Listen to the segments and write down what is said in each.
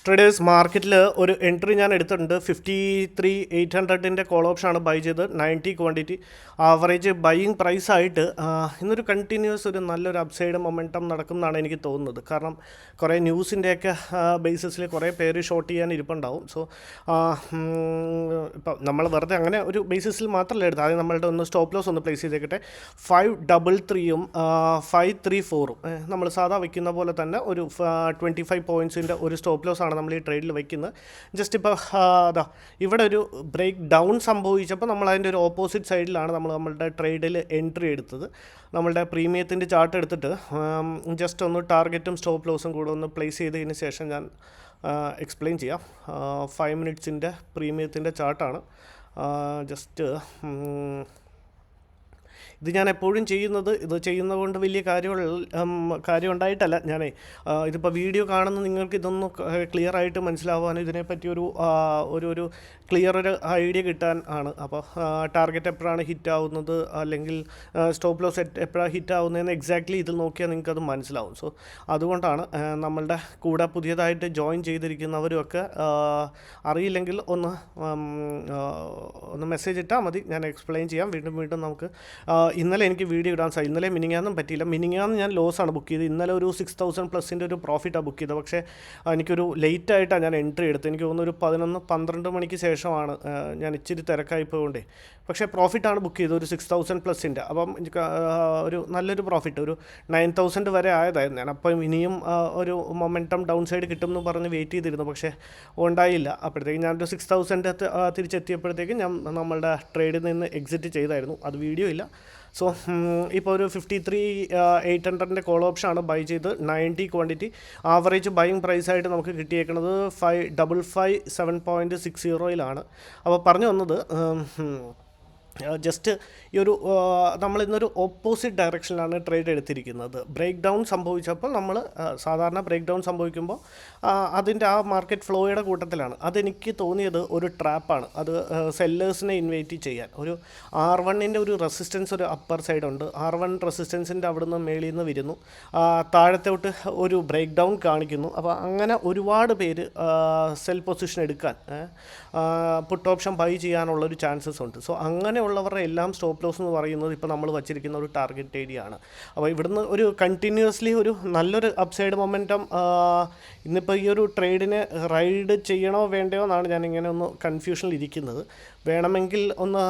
Traders മാർക്കറ്റിൽ ഒരു entry ഞാൻ എടുത്തിട്ടുണ്ട്. 53,800 കോൾ ഓപ്ഷനാണ് ബൈ ചെയ്ത് 90 ക്വാണ്ടിറ്റി ആവറേജ് ബൈയിങ് പ്രൈസായിട്ട് ഇന്നൊരു കണ്ടിന്യൂസ് ഒരു നല്ലൊരു അപ്സൈഡ് മൊമെൻറ്റം നടക്കുമെന്നാണ് എനിക്ക് തോന്നുന്നത്. കാരണം കുറേ ന്യൂസിൻ്റെയൊക്കെ ബേസിസിൽ കുറേ പേര് ഷോർട്ട് ചെയ്യാൻ ഇരിപ്പുണ്ടാവും. സോ ഇപ്പം നമ്മൾ വെറുതെ അങ്ങനെ ഒരു ബേസിസിൽ മാത്രമല്ല എടുത്തത്. ആദ്യം നമ്മളുടെ ഒന്ന് സ്റ്റോപ്പ് ലോസ് ഒന്ന് പ്ലേസ് ചെയ്തേക്കട്ടെ. 533 534 നമ്മൾ സാധാ വയ്ക്കുന്ന പോലെ തന്നെ ഒരു 25 പോയിൻറ്റ്സിൻ്റെ ഒരു സ്റ്റോപ്പ് ലോസ് ആണ് നമ്മൾ ഈ ട്രേഡിൽ വയ്ക്കുന്നത്. ജസ്റ്റ് ഇപ്പോൾ അതാ ഇവിടെ ഒരു ബ്രേക്ക് ഡൗൺ സംഭവിച്ചപ്പോൾ നമ്മൾ അതിൻ്റെ ഒരു ഓപ്പോസിറ്റ് സൈഡിലാണ് നമ്മളുടെ ട്രേഡിൽ എൻട്രി എടുത്തത്. നമ്മളുടെ പ്രീമിയത്തിൻ്റെ ചാർട്ട് എടുത്തിട്ട് ജസ്റ്റ് ഒന്ന് ടാർഗറ്റും സ്റ്റോപ്പ് ലോസും കൂടെ ഒന്ന് പ്ലേസ് ചെയ്തതിന് ശേഷം ഞാൻ എക്സ്പ്ലെയിൻ ചെയ്യാം. 5 മിനിറ്റ്സിൻ്റെ പ്രീമിയത്തിൻ്റെ ചാർട്ടാണ്. ജസ്റ്റ് ഇത് ഞാൻ എപ്പോഴും ഇത് ചെയ്യുന്നത് കൊണ്ട് വലിയ കാര്യം ഉണ്ടായിട്ടല്ല. ഇതിപ്പോൾ വീഡിയോ കാണുന്ന നിങ്ങൾക്ക് ഇതൊന്ന് ക്ലിയർ ആയിട്ട് മനസ്സിലാവാനും ഇതിനെപ്പറ്റി ഒരു ക്ലിയർ ഒരു ഐഡിയ കിട്ടാൻ ആണ്. അപ്പോൾ ടാർഗറ്റ് എപ്പോഴാണ് ഹിറ്റ് ആവുന്നത്, അല്ലെങ്കിൽ സ്റ്റോപ്പ് ലോസ് എപ്പോഴാണ് ഹിറ്റ് ആവുന്നതെന്ന് എക്സാക്ട്ലി ഇതിൽ നോക്കിയാൽ നിങ്ങൾക്കത് മനസ്സിലാവും. സോ അതുകൊണ്ടാണ് നമ്മളുടെ കൂടെ പുതിയതായിട്ട് ജോയിൻ ചെയ്തിരിക്കുന്നവരുമൊക്കെ അറിയില്ലെങ്കിൽ ഒന്ന് മെസ്സേജ് ഇട്ടാൽ മതി, ഞാൻ എക്സ്പ്ലെയിൻ ചെയ്യാം. വീണ്ടും നമുക്ക് ഇന്നലെ എനിക്ക് വീഡിയോ ഇടാൻ സാധിക്കും. ഇന്നലെ മിനിങ്ങാന്നും പറ്റിയില്ല. മിനിങ്ങാന്ന് ഞാൻ ലോസാണ് ബുക്ക് ചെയ്തത്. ഇന്നലെ ഒരു 6,000+ ഒരു പ്രോഫിറ്റാണ് ബുക്ക് ചെയ്തത്. പക്ഷേ എനിക്കൊരു ലേറ്റായിട്ടാണ് ഞാൻ എൻട്രി എടുത്തത്. എനിക്ക് തോന്നുന്നു ഒരു 11-12 മണിക്ക് ശേഷമാണ്. ഞാൻ ഇച്ചിരി തിരക്കായി പോയതുകൊണ്ടേ. പക്ഷേ പ്രോഫിറ്റാണ് ബുക്ക് ചെയ്തത് ഒരു 6,000+. അപ്പം എനിക്ക് ഒരു നല്ലൊരു പ്രോഫിറ്റ്, ഒരു 9,000 വരെ ആയതായിരുന്നു ഞാൻ. അപ്പം ഇനിയും ഒരു മൊമെൻറ്റം ഡൗൺ സൈഡ് കിട്ടുമെന്ന് പറഞ്ഞ് വെയിറ്റ് ചെയ്തിരുന്നു. പക്ഷേ ഉണ്ടായില്ല. അപ്പോഴത്തേക്കും ഞാനൊരു 6,000 തിരിച്ചെത്തിയപ്പോഴത്തേക്കും ഞാൻ നമ്മളുടെ ട്രേഡിൽ നിന്ന് എക്സിറ്റ് ചെയ്തായിരുന്നു. അത് വീഡിയോ ഇല്ല. സോ ഇപ്പോൾ ഒരു 53,800 കോൾ ഓപ്ഷനാണ് ബൈ ചെയ്ത് 90 ക്വാണ്ടിറ്റി ആവറേജ് ബൈയിങ് പ്രൈസായിട്ട് നമുക്ക് കിട്ടിയേക്കുന്നത് 5,557.60 അപ്പോൾ പറഞ്ഞു വന്നത് ജസ്റ്റ് ഈ ഒരു നമ്മളിന്നൊരു ഓപ്പോസിറ്റ് ഡയറക്ഷനിലാണ് ട്രേഡ് എടുത്തിരിക്കുന്നത്. ബ്രേക്ക് ഡൗൺ സംഭവിച്ചപ്പോൾ നമ്മൾ സാധാരണ ബ്രേക്ക് ഡൗൺ സംഭവിക്കുമ്പോൾ അതിൻ്റെ ആ മാർക്കറ്റ് ഫ്ലോയുടെ കൂട്ടത്തിലാണ്. അതെനിക്ക് തോന്നിയത് ഒരു ട്രാപ്പാണ്. അത് സെല്ലേഴ്സിനെ ഇൻവൈറ്റ് ചെയ്യാൻ. ഒരു R1 ഒരു റെസിസ്റ്റൻസ്, ഒരു അപ്പർ സൈഡ് ഉണ്ട്. R1 റെസിസ്റ്റൻസിൻ്റെ അവിടെ നിന്ന് മേളിൽ നിന്ന് വരുന്നു, താഴത്തോട്ട് ഒരു ബ്രേക്ക് ഡൗൺ കാണിക്കുന്നു. അപ്പോൾ അങ്ങനെ ഒരുപാട് പേര് സെൽ പൊസിഷൻ എടുക്കാൻ, പുട്ട് ഓപ്ഷൻ ബൈ ചെയ്യാനുള്ളൊരു ചാൻസസ് ഉണ്ട്. സോ അങ്ങനെയുള്ളവരുടെ എല്ലാം സ്റ്റോപ്പ് ലോസ് എന്ന് പറയുന്നത് ഇപ്പോൾ നമ്മൾ വച്ചിരിക്കുന്ന ഒരു ടാർഗറ്റ് ഏരിയ ആണ്. അപ്പോൾ ഇവിടുന്ന് ഒരു കണ്ടിന്യൂസ്ലി ഒരു നല്ലൊരു അപ്സൈഡ് മൊമെൻറ്റം ഇന്നിപ്പോൾ ഈ ഒരു ട്രേഡിനെ റൈഡ് ചെയ്യണോ വേണ്ടയോ എന്നാണ് ഞാനിങ്ങനെ ഒന്ന് കൺഫ്യൂഷനിൽ ഇരിക്കുന്നത്. വേണമെങ്കിൽ ഒന്ന്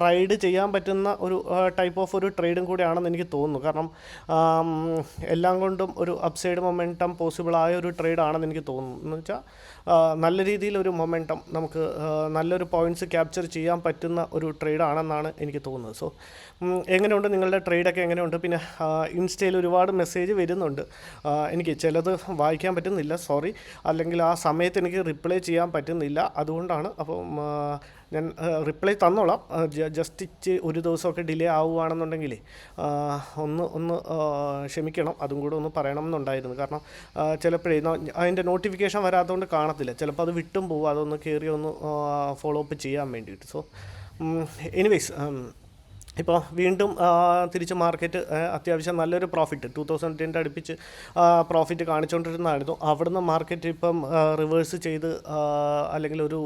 റൈഡ് ചെയ്യാൻ പറ്റുന്ന ഒരു ടൈപ്പ് ഓഫ് ഒരു ട്രേഡും കൂടിയാണെന്ന് എനിക്ക് തോന്നുന്നു. കാരണം എല്ലാം കൊണ്ടും ഒരു അപ്സൈഡ് മൊമെൻറ്റം പോസിബിളായ ഒരു ട്രേഡാണെന്ന് എനിക്ക് തോന്നുന്നു. എന്ന് വെച്ചാൽ നല്ല രീതിയിലൊരു മൊമെൻറ്റം നമുക്ക് നല്ലൊരു പോയിൻറ്റ്സ് ക്യാപ്ചർ ചെയ്യാൻ പറ്റുന്ന ഒരു ട്രേഡാണെന്നാണ് എനിക്ക് തോന്നുന്നത്. സോ എങ്ങനെയുണ്ട് നിങ്ങളുടെ ട്രേഡൊക്കെ എങ്ങനെയുണ്ട്? പിന്നെ ഇൻസ്റ്റയിൽ ഒരുപാട് മെസ്സേജ് വരുന്നുണ്ട്. എനിക്ക് ചിലത് വായിക്കാൻ പറ്റുന്നില്ല, സോറി. അല്ലെങ്കിൽ ആ സമയത്ത് എനിക്ക് റിപ്ലൈ ചെയ്യാൻ പറ്റുന്നില്ല. അതുകൊണ്ടാണ്. അപ്പം ഞാൻ റിപ്ലൈ തന്നോളാം. ജസ്റ്റ് ഒരു ദിവസമൊക്കെ ഡിലേ ആവുകയാണെന്നുണ്ടെങ്കിൽ ഒന്ന് ക്ഷമിക്കണം. അതും കൂടെ ഒന്ന് പറയണം എന്നുണ്ടായിരുന്നു. കാരണം ചിലപ്പോഴേ അതിൻ്റെ നോട്ടിഫിക്കേഷൻ വരാത്തതുകൊണ്ട് കാണത്തില്ല. ചിലപ്പോൾ അത് വിട്ടും പോകും. അതൊന്ന് കയറി ഒന്ന് ഫോളോ അപ്പ് ചെയ്യാൻ വേണ്ടിയിട്ട്. സോ എനിവേയ്സ്, ഇപ്പോൾ വീണ്ടും തിരിച്ച് മാർക്കറ്റ് അത്യാവശ്യം നല്ലൊരു പ്രോഫിറ്റ് 2,000 അടുപ്പിച്ച് പ്രോഫിറ്റ് കാണിച്ചുകൊണ്ടിരുന്നതായിരുന്നു. അവിടുന്ന് മാർക്കറ്റ് ഇപ്പം റിവേഴ്സ് ചെയ്ത് അല്ലെങ്കിൽ ഒരു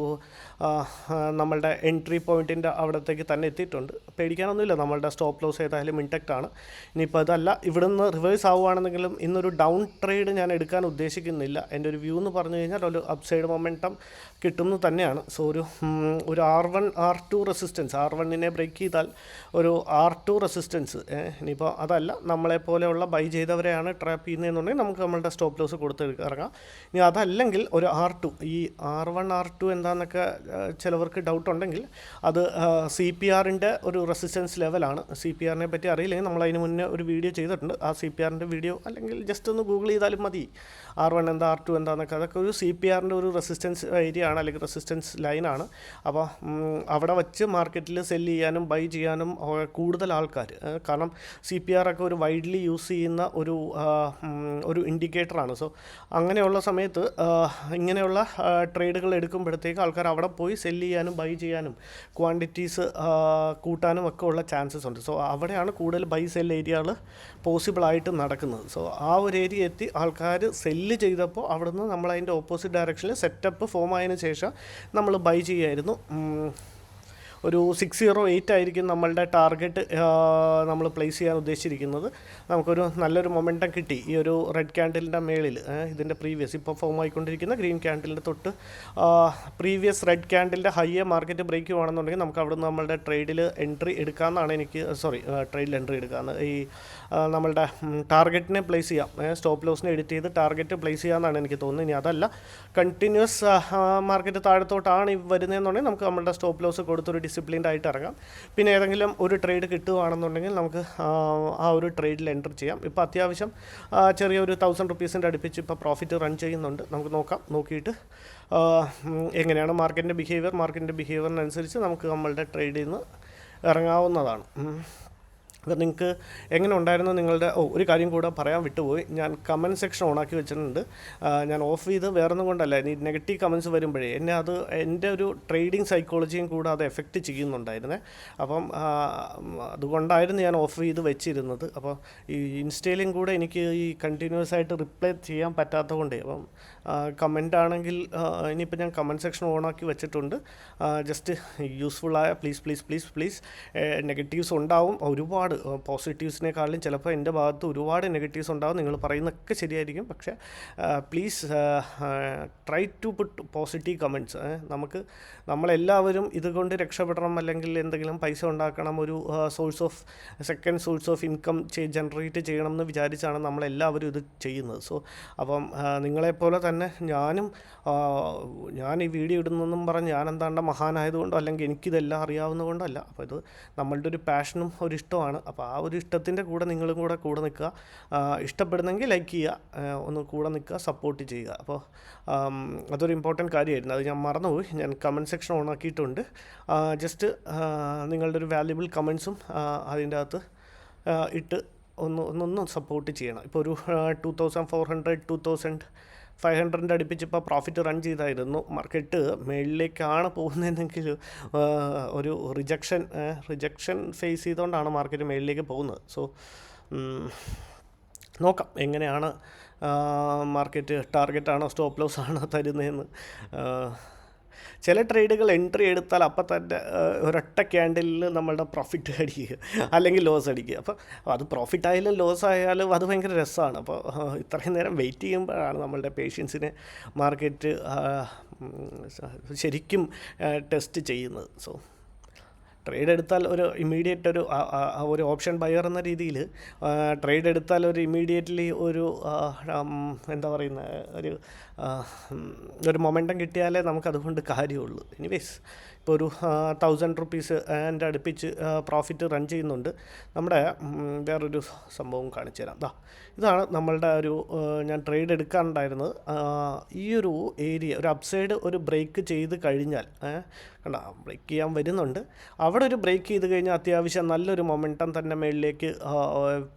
നമ്മളുടെ എൻട്രി പോയിൻറ്റിൻ്റെ അവിടത്തേക്ക് തന്നെ എത്തിയിട്ടുണ്ട്. പേടിക്കാനൊന്നുമില്ല. നമ്മളുടെ സ്റ്റോപ്പ് ലോസ് ഏതായാലും ഇൻടാക്റ്റ് ആണ്. ഇനിയിപ്പോൾ അതല്ല, ഇവിടുന്ന് റിവേഴ്സ് ആവുകയാണെന്നെങ്കിലും ഇന്നൊരു ഡൗൺ ട്രേഡ് ഞാൻ എടുക്കാൻ ഉദ്ദേശിക്കുന്നില്ല. എൻ്റെ ഒരു വ്യൂ എന്ന് പറഞ്ഞു കഴിഞ്ഞാൽ ഒരു അപ്സൈഡ് മൊമെൻറ്റം കിട്ടുന്നു തന്നെയാണ്. സോ ഒരു R1 R2 resistance, R1 break ചെയ്താൽ ഒരു R2 റെസിസ്റ്റൻസ്, ഇനിയിപ്പോൾ അതല്ല നമ്മളെപ്പോലെയുള്ള ബൈ ചെയ്തവരെയാണ് ട്രാപ്പ് ചെയ്യുന്നതെന്നുണ്ടെങ്കിൽ നമുക്ക് നമ്മളുടെ സ്റ്റോപ്പ് ലോസ് കൊടുത്ത് ഇറങ്ങാം. ഇനി അതല്ലെങ്കിൽ ഒരു R2, ഈ R1 R2 എന്താണെന്നൊക്കെ ചിലവർക്ക് ഡൗട്ട് ഉണ്ടെങ്കിൽ അത് CPRൻ്റെ ഒരു റെസിസ്റ്റൻസ് ലെവലാണ്. CPRനെ പറ്റി അറിയില്ലെങ്കിൽ നമ്മൾ അതിന് മുന്നേ ഒരു വീഡിയോ ചെയ്തിട്ടുണ്ട്. ആ CPRൻ്റെ വീഡിയോ അല്ലെങ്കിൽ ജസ്റ്റ് ഒന്ന് ഗൂഗിൾ ചെയ്താലും മതി. R1 എന്താ, R2 എന്താണെന്നൊക്കെ. അതൊക്കെ ഒരു CPRൻ്റെ ഒരു റെസിസ്റ്റൻസ് ഏരിയ ആണ്, അല്ലെങ്കിൽ റെസിസ്റ്റൻസ് ലൈനാണ്. അപ്പോൾ അവിടെ വച്ച് മാർക്കറ്റിൽ സെല്ല് ചെയ്യാനും ബൈ ചെയ്യാനും കൂടുതൽ ആൾക്കാർ, കാരണം CPR ഒക്കെ ഒരു വൈഡ്ലി യൂസ് ചെയ്യുന്ന ഒരു ഇൻഡിക്കേറ്ററാണ്. സോ അങ്ങനെയുള്ള സമയത്ത് ഇങ്ങനെയുള്ള ട്രേഡുകൾ എടുക്കുമ്പോഴത്തേക്ക് ആൾക്കാർ അവിടെ പോയി സെല്ല് ചെയ്യാനും ബൈ ചെയ്യാനും ക്വാണ്ടിറ്റീസ് കൂട്ടാനും ഒക്കെ ഉള്ള ചാൻസസ് ഉണ്ട്. സോ അവിടെയാണ് കൂടുതൽ ബൈ സെൽ ഏരിയകൾ പോസിബിളായിട്ട് നടക്കുന്നത്. സോ ആ ഒരു ഏരിയ എത്തി ആൾക്കാർ സെല്ല് ചെയ്തപ്പോൾ അവിടെ നിന്ന് നമ്മൾ അതിൻ്റെ ഓപ്പോസിറ്റ് ഡയറക്ഷനിൽ സെറ്റപ്പ് ഫോം ആയതിനു ശേഷം നമ്മൾ ബൈ ചെയ്യായിരുന്നു. ഒരു 608 ആയിരിക്കും നമ്മളുടെ ടാർഗറ്റ് നമ്മൾ പ്ലേസ് ചെയ്യാൻ ഉദ്ദേശിച്ചിരിക്കുന്നത്. നമുക്കൊരു നല്ലൊരു മൊമെൻറ്റം കിട്ടി ഈ ഒരു റെഡ് ക്യാൻഡിലിൻ്റെ മേളിൽ, ഇതിൻ്റെ പ്രീവിയസ് ഇപ്പോൾ ഫോം ആയിക്കൊണ്ടിരിക്കുന്ന ഗ്രീൻ ക്യാൻഡിലിൻ്റെ തൊട്ട് പ്രീവിയസ് റെഡ് ക്യാൻഡിലിൻ്റെ ഹൈയെ മാർക്കറ്റ് ബ്രേക്ക് ചെയ്യുകയാണെന്നുണ്ടെങ്കിൽ നമുക്ക് അവിടെ നിന്ന് നമ്മളുടെ ട്രേഡിൽ എൻട്രി എടുക്കാമെന്നാണ് ട്രേഡിൽ എൻട്രി എടുക്കാമെന്ന് ഈ നമ്മളുടെ ടാർഗറ്റിനെ പ്ലേസ് ചെയ്യാം, സ്റ്റോപ്പ് ലോസിനെ എഡിറ്റ് ചെയ്ത് ടാർഗറ്റ് പ്ലേസ് ചെയ്യാമെന്നാണ് എനിക്ക് തോന്നുന്നത്. ഇനി അതല്ല കണ്ടിന്യൂസ് മാർക്കറ്റ് താഴത്തോട്ടാണ് വരുന്നതെന്നുണ്ടെങ്കിൽ നമുക്ക് നമ്മളുടെ സ്റ്റോപ്പ് ലോസ് കൊടുത്തൊരു ഡിസിപ്ലിൻഡ് ആയിട്ട് ഇറങ്ങാം. പിന്നെ ഏതെങ്കിലും ഒരു ട്രേഡ് കിട്ടുകയാണെന്നുണ്ടെങ്കിൽ നമുക്ക് ആ ഒരു ട്രേഡിൽ എൻ്റർ ചെയ്യാം. ഇപ്പോൾ അത്യാവശ്യം ചെറിയൊരു 1000 റുപ്പീസിൻ്റെ അടുപ്പിച്ച് ഇപ്പോൾ പ്രോഫിറ്റ് റൺ ചെയ്യുന്നുണ്ട്. നമുക്ക് നോക്കിയിട്ട് എങ്ങനെയാണ് മാർക്കറ്റിൻ്റെ ബിഹേവിയറിനനുസരിച്ച് നമുക്ക് നമ്മളുടെ ട്രേഡിൽ നിന്ന് ഇറങ്ങാവുന്നതാണ്. അപ്പോൾ നിങ്ങൾക്ക് എങ്ങനെ ഉണ്ടായിരുന്നു നിങ്ങളുടെ ഒരു കാര്യം കൂടെ പറയാൻ വിട്ടുപോയി, ഞാൻ കമൻറ്റ് സെക്ഷൻ ഓണാക്കി വെച്ചിട്ടുണ്ട്. ഞാൻ ഓഫ് ചെയ്ത് വേറൊന്നും കൊണ്ടല്ല, ഈ നെഗറ്റീവ് കമൻറ്റ്സ് വരുമ്പോഴേ എന്നെ അത് എൻ്റെ ഒരു ട്രേഡിങ് സൈക്കോളജിയും കൂടെ അത് എഫക്റ്റ് ചെയ്യുന്നുണ്ടായിരുന്നേ. അപ്പം അതുകൊണ്ടായിരുന്നു ഞാൻ ഓഫ് ചെയ്ത് വെച്ചിരുന്നത്. അപ്പോൾ ഈ ഇൻസ്റ്റയിലും കൂടെ എനിക്ക് ഈ കണ്ടിന്യൂസ് ആയിട്ട് റിപ്ലൈ ചെയ്യാൻ പറ്റാത്തത് കൊണ്ടേ, അപ്പം കമൻ്റ് ആണെങ്കിൽ ഇനിയിപ്പോൾ ഞാൻ കമൻറ്റ് സെക്ഷൻ ഓണാക്കി വെച്ചിട്ടുണ്ട്. ജസ്റ്റ് യൂസ്ഫുള്ളായ പ്ലീസ് നെഗറ്റീവ്സ് ഉണ്ടാവും ഒരുപാട്, പോസിറ്റീവ്സിനേക്കാളും ചിലപ്പോൾ എൻ്റെ ഭാഗത്ത് ഒരുപാട് നെഗറ്റീവ്സ് ഉണ്ടാകും. നിങ്ങൾ പറയുന്നതൊക്കെ ശരിയായിരിക്കും, പക്ഷേ please try to put positive comments. നമ്മളെല്ലാവരും ഇതുകൊണ്ട് രക്ഷപ്പെടണം, അല്ലെങ്കിൽ എന്തെങ്കിലും പൈസ ഉണ്ടാക്കണം, ഒരു second source of income generate ചെയ്യണം എന്ന് വിചാരിച്ചാണ് നമ്മളെല്ലാവരും ഇത് ചെയ്യുന്നത്. സോ അപ്പം നിങ്ങളെപ്പോലെ തന്നെ ഞാൻ ഈ വീഡിയോ ഇടുന്നെന്നും പറഞ്ഞ് ഞാൻ എന്താണ്ട് മഹാനായതുകൊണ്ടോ അല്ലെങ്കിൽ എനിക്കിതെല്ലാം അറിയാവുന്നതുകൊണ്ടല്ല. അപ്പോൾ ഇത് നമ്മളുടെ ഒരു പാഷനും ഒരു ഇഷ്ടമാണ്. അപ്പോൾ ആ ഒരു ഇഷ്ടത്തിൻ്റെ കൂടെ നിങ്ങളും കൂടെ നിൽക്കുക. ഇഷ്ടപ്പെടുന്നെങ്കിൽ ലൈക്ക് ചെയ്യുക, ഒന്ന് കൂടെ നിൽക്കുക, സപ്പോർട്ട് ചെയ്യുക. അപ്പോൾ അതൊരു ഇമ്പോർട്ടൻറ്റ് കാര്യമായിരുന്നു, അത് ഞാൻ മറന്നുപോയി. ഞാൻ കമൻറ്റ് സെക്ഷൻ ഓണാക്കിയിട്ടുണ്ട്. ജസ്റ്റ് നിങ്ങളുടെ ഒരു വാല്യുബിൾ കമൻസും അതിൻ്റെ അകത്ത് ഇട്ട് ഒന്ന് സപ്പോർട്ട് ചെയ്യണം. ഇപ്പോൾ ഒരു 2400 2500 അടുപ്പിച്ച് ഇപ്പോൾ പ്രോഫിറ്റ് റൺ ചെയ്തായിരുന്നു. മാർക്കറ്റ് മേളിലേക്കാണ് പോകുന്നതെങ്കിൽ ഒരു റിജക്ഷൻ ഫേസ് ചെയ്തുകൊണ്ടാണ് മാർക്കറ്റ് മേളിലേക്ക് പോകുന്നത്. സോ നോക്കാം എങ്ങനെയാണ് മാർക്കറ്റ് ടാർഗറ്റാണോ സ്റ്റോപ്പ് ലോസ് ആണോ തരുന്നതെന്ന്. ചില ട്രേഡുകൾ എൻട്രി എടുത്താൽ അപ്പം തന്നെ ഒരൊറ്റ ക്യാൻഡിലിൽ നമ്മളുടെ പ്രോഫിറ്റ് അടിക്കുക അല്ലെങ്കിൽ ലോസ് അടിക്കുക. അപ്പോൾ അത് പ്രോഫിറ്റ് ആയാലും ലോസ് ആയാലും അത് ഭയങ്കര രസമാണ്. അപ്പോൾ ഇത്രയും നേരം വെയിറ്റ് ചെയ്യുമ്പോഴാണ് നമ്മളുടെ പേഷ്യൻസിനെ മാർക്കറ്റ് ശരിക്കും ടെസ്റ്റ് ചെയ്യുന്നത്. സോ ട്രേഡ് എടുത്താൽ ഒരു ഇമ്മീഡിയറ്റ് ഒരു ഓപ്ഷൻ ബയർ എന്ന രീതിയിൽ ട്രേഡ് എടുത്താൽ ഒരു ഇമ്മീഡിയറ്റ്ലി എന്താ പറയുന്ന ഒരു മൊമെൻറ്റം കിട്ടിയാലേ നമുക്കതുകൊണ്ട് കാര്യമുള്ളൂ. എനിവേസ് ഇപ്പോൾ ഒരു 1000 റുപ്പീസ് എൻ്റെ അടുപ്പിച്ച് പ്രോഫിറ്റ് റൺ ചെയ്യുന്നുണ്ട്. നമ്മുടെ വേറൊരു സംഭവം കാണിച്ചു തരാം. ഇതാണ് നമ്മളുടെ ഞാൻ ട്രേഡ് എടുക്കാനുണ്ടായിരുന്നത്. ഈ ഒരു ഏരിയ ഒരു അപ്സൈഡ് ഒരു ബ്രേക്ക് ചെയ്ത് കഴിഞ്ഞാൽ ബ്രേക്ക് ചെയ്യാൻ വരുന്നുണ്ട്. അവിടെ ഒരു ബ്രേക്ക് ചെയ്ത് കഴിഞ്ഞാൽ അത്യാവശ്യം നല്ലൊരു മൊമെൻറ്റം തന്നെ മേളിലേക്ക്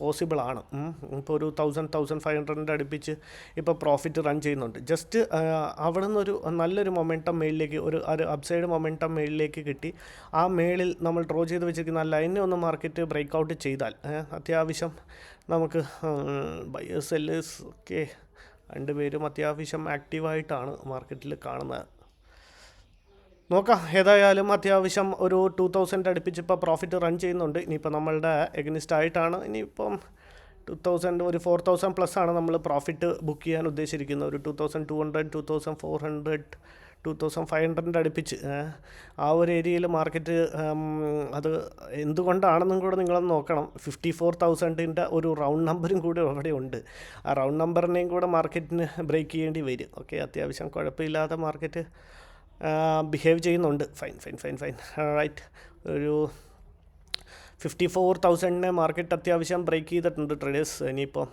പോസിബിളാണ്. ഇപ്പോൾ ഒരു 1500 അടുപ്പിച്ച് ഇപ്പോൾ പ്രോഫിറ്റ് റൺ ചെയ്യുന്നുണ്ട്. ജസ്റ്റ് അവിടെ നിന്നൊരു നല്ലൊരു മൊമെൻറ്റം മേളിലേക്ക് ഒരു അപ്സൈഡ് മൊമെൻറ്റം മേളിലേക്ക് കിട്ടി. ആ മേളിൽ നമ്മൾ ഡ്രോ ചെയ്ത് വെച്ചിരിക്കുന്ന ലൈനെ ഒന്ന് മാർക്കറ്റ് ബ്രേക്ക് ഔട്ട് ചെയ്താൽ അത്യാവശ്യം നമുക്ക് ബയേഴ്സ് സെല്ലേഴ്സ് ഒക്കെ രണ്ടുപേരും അത്യാവശ്യം ആക്റ്റീവായിട്ടാണ് മാർക്കറ്റിൽ കാണുന്നത്. നോക്കാം, ഏതായാലും അത്യാവശ്യം ഒരു 2000 അടുപ്പിച്ച് ഇപ്പോൾ പ്രോഫിറ്റ് റൺ ചെയ്യുന്നുണ്ട്. ഇനിയിപ്പോൾ നമ്മളുടെ എഗനിസ്റ്റ് ആയിട്ടാണ് ഇനിയിപ്പം 2000 ഒരു 4000 പ്ലസ് ആണ് നമ്മൾ പ്രോഫിറ്റ് ബുക്ക് ചെയ്യാൻ ഉദ്ദേശിച്ചിരിക്കുന്നത്. ഒരു 2200 2400 2500 അടുപ്പിച്ച് ആ ഒരു ഏരിയയിൽ മാർക്കറ്റ് അത് എന്തുകൊണ്ടാണെന്നും കൂടെ നിങ്ങളൊന്ന് നോക്കണം. 54,000 ഒരു റൗണ്ട് നമ്പറും കൂടെ അവിടെ ഉണ്ട്. ആ റൗണ്ട് നമ്പറിനെയും കൂടെ മാർക്കറ്റിന് ബ്രേക്ക് ചെയ്യേണ്ടി വരും. ഓക്കെ, അത്യാവശ്യം കുഴപ്പമില്ലാതെ മാർക്കറ്റ് ബിഹേവ് ചെയ്യുന്നുണ്ട്. Fine right. ഒരു 54,000 മാർക്കറ്റ് അത്യാവശ്യം ബ്രേക്ക് ചെയ്തിട്ടുണ്ട് ട്രേഡേഴ്സ്. ഇനിയിപ്പോൾ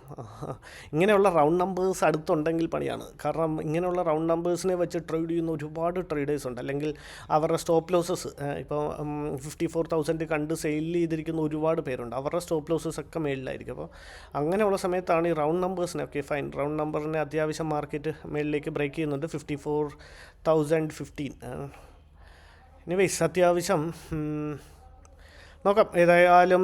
ഇങ്ങനെയുള്ള റൗണ്ട് നമ്പേഴ്സ് അടുത്തുണ്ടെങ്കിൽ പണിയാണ്. കാരണം ഇങ്ങനെയുള്ള റൗണ്ട് നമ്പേഴ്സിനെ വെച്ച് ട്രേഡ് ചെയ്യുന്ന ഒരുപാട് ട്രേഡേഴ്സ് ഉണ്ട്. അല്ലെങ്കിൽ അവരുടെ സ്റ്റോപ്പ് ലോസസ് ഇപ്പോൾ 54,000 കണ്ട് സെയിൽ ചെയ്തിരിക്കുന്ന ഒരുപാട് പേരുണ്ട്. അവരുടെ സ്റ്റോപ്പ് ലോസസ് ഒക്കെ മേളിലായിരിക്കും. അപ്പോൾ അങ്ങനെയുള്ള സമയത്താണ് ഈ റൗണ്ട് നമ്പേഴ്സിനെ, ഓക്കെ ഫൈൻ, റൗണ്ട് നമ്പറിനെ അത്യാവശ്യം മാർക്കറ്റ് മേളിലേക്ക് ബ്രേക്ക് ചെയ്യുന്നുണ്ട്. 54,015. എനിവേയ്സ് അത്യാവശ്യം നോക്കാം. ഏതായാലും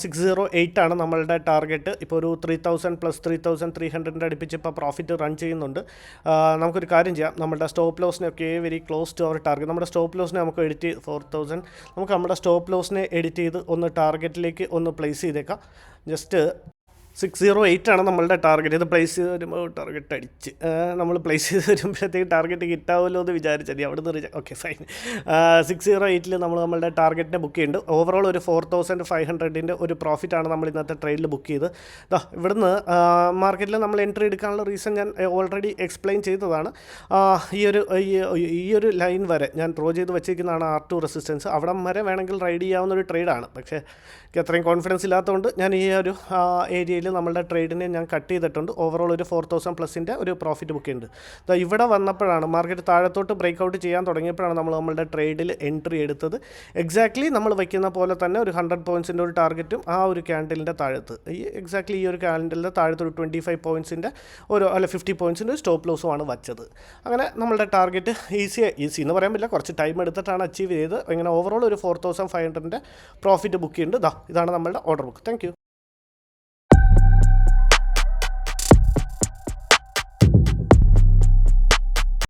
608 ആണ് നമ്മളുടെ ടാർഗറ്റ്. ഇപ്പോൾ ഒരു 3,000 പ്ലസ് 3,300 അടുപ്പിച്ച് ഇപ്പോൾ പ്രോഫിറ്റ് റൺ ചെയ്യുന്നുണ്ട്. നമുക്കൊരു കാര്യം ചെയ്യാം. നമ്മുടെ സ്റ്റോപ്പ് ലോസിനൊക്കെ very close to our target. നമ്മുടെ സ്റ്റോപ്പ് ലോസിനെ നമുക്ക് എഡിറ്റ് 4,000 നമുക്ക് നമ്മുടെ സ്റ്റോപ്പ് ലോസിനെ എഡിറ്റ് ചെയ്ത് ഒന്ന് ടാർഗറ്റിലേക്ക് ഒന്ന് പ്ലേസ് ചെയ്തേക്കാം. ജസ്റ്റ് 608 ആണ് നമ്മളുടെ ടാർഗറ്റ്. ഇത് പ്ലേസ് ചെയ്ത് വരുമ്പോൾ ടാർഗറ്റ് അടിച്ച് നമ്മൾ പ്ലേസ് ചെയ്ത് വരുമ്പോഴത്തേക്ക് ടാർഗറ്റ് കിട്ടാമല്ലോ എന്ന് വിചാരിച്ചത്. അവിടെ നിന്ന് ഓക്കെ ഫൈൻ. 608 നമ്മൾ നമ്മളുടെ ടാർഗറ്റിനെ ബുക്ക് ചെയ്യുന്നുണ്ട്. ഓവറോൾ ഒരു 4,500 ഒരു പ്രോഫിറ്റാണ് നമ്മൾ ഇന്നത്തെ ട്രേഡിൽ ബുക്ക് ചെയ്ത്. ഇവിടുന്ന് മാർക്കറ്റിൽ നമ്മൾ എൻട്രി എടുക്കാനുള്ള റീസൺ ഞാൻ ഓൾറെഡി എക്സ്പ്ലെയിൻ ചെയ്തതാണ്. ഈ ഒരു ലൈൻ വരെ ഞാൻ ഡ്രോ ചെയ്ത് വെച്ചിരിക്കുന്നതാണ് R2 റെസിസ്റ്റൻസ്. അവിടം വരെ വേണമെങ്കിൽ റൈഡ് ചെയ്യാവുന്ന ഒരു ട്രേഡാണ്. പക്ഷേ എനിക്ക് അത്രയും കോൺഫിഡൻസ് ഇല്ലാത്തതുകൊണ്ട് ഞാൻ ഈ ഒരു ഏരിയയിൽ നമ്മളുടെ ട്രേഡിനെ ഞാൻ കട്ട് ചെയ്തിട്ടുണ്ട്. ഓവറോൾ ഒരു 4,000 പ്ലസിൻ്റെ ഒരു പ്രോഫിറ്റ് ബുക്ക് ചെയ്യുന്നുണ്ട്. ഇവിടെ വന്നപ്പോഴാണ് മാർക്കറ്റ് താഴത്തോട്ട് ബ്രേക്ക് ഔട്ട് ചെയ്യാൻ തുടങ്ങിയപ്പോഴാണ് നമ്മളുടെ ട്രേഡിൽ എൻട്രി എടുത്തത്. എക്സാക്ട്ലി നമ്മൾ വയ്ക്കുന്ന പോലെ തന്നെ ഒരു 100 പോയിൻറ്റ്സിൻ്റെ ഒരു ടാർഗറ്റും ആ ഒരു ക്യാൻഡലിൻ്റെ താഴത്ത് എക്സാക്ട്ലി ഈ ഒരു ക്യാൻഡലിൻ്റെ താഴത്ത് ഒരു 25 പോയിൻറ്റ്സിൻ്റെ ഒരു 50 പോയിൻറ്റ്സിൻ്റെ ഒരു സ്റ്റോപ്പ് ലോസുമാണ് വച്ചത്. അങ്ങനെ നമ്മളുടെ ടാർഗറ്റ് ഈസി എന്ന് പറയാൻ പറ്റില്ല, കുറച്ച് ടൈം എടുത്തിട്ടാണ് അച്ചീവ് ചെയ്തത്. ഇങ്ങനെ ഓവറോൾ ഒരു 4,500 പ്രോഫിറ്റ് ബുക്ക് ചെയ്യുന്നുണ്ട്. ഇതാണ് നമ്മളുടെ ഓർഡർ ബുക്ക്. Thank you.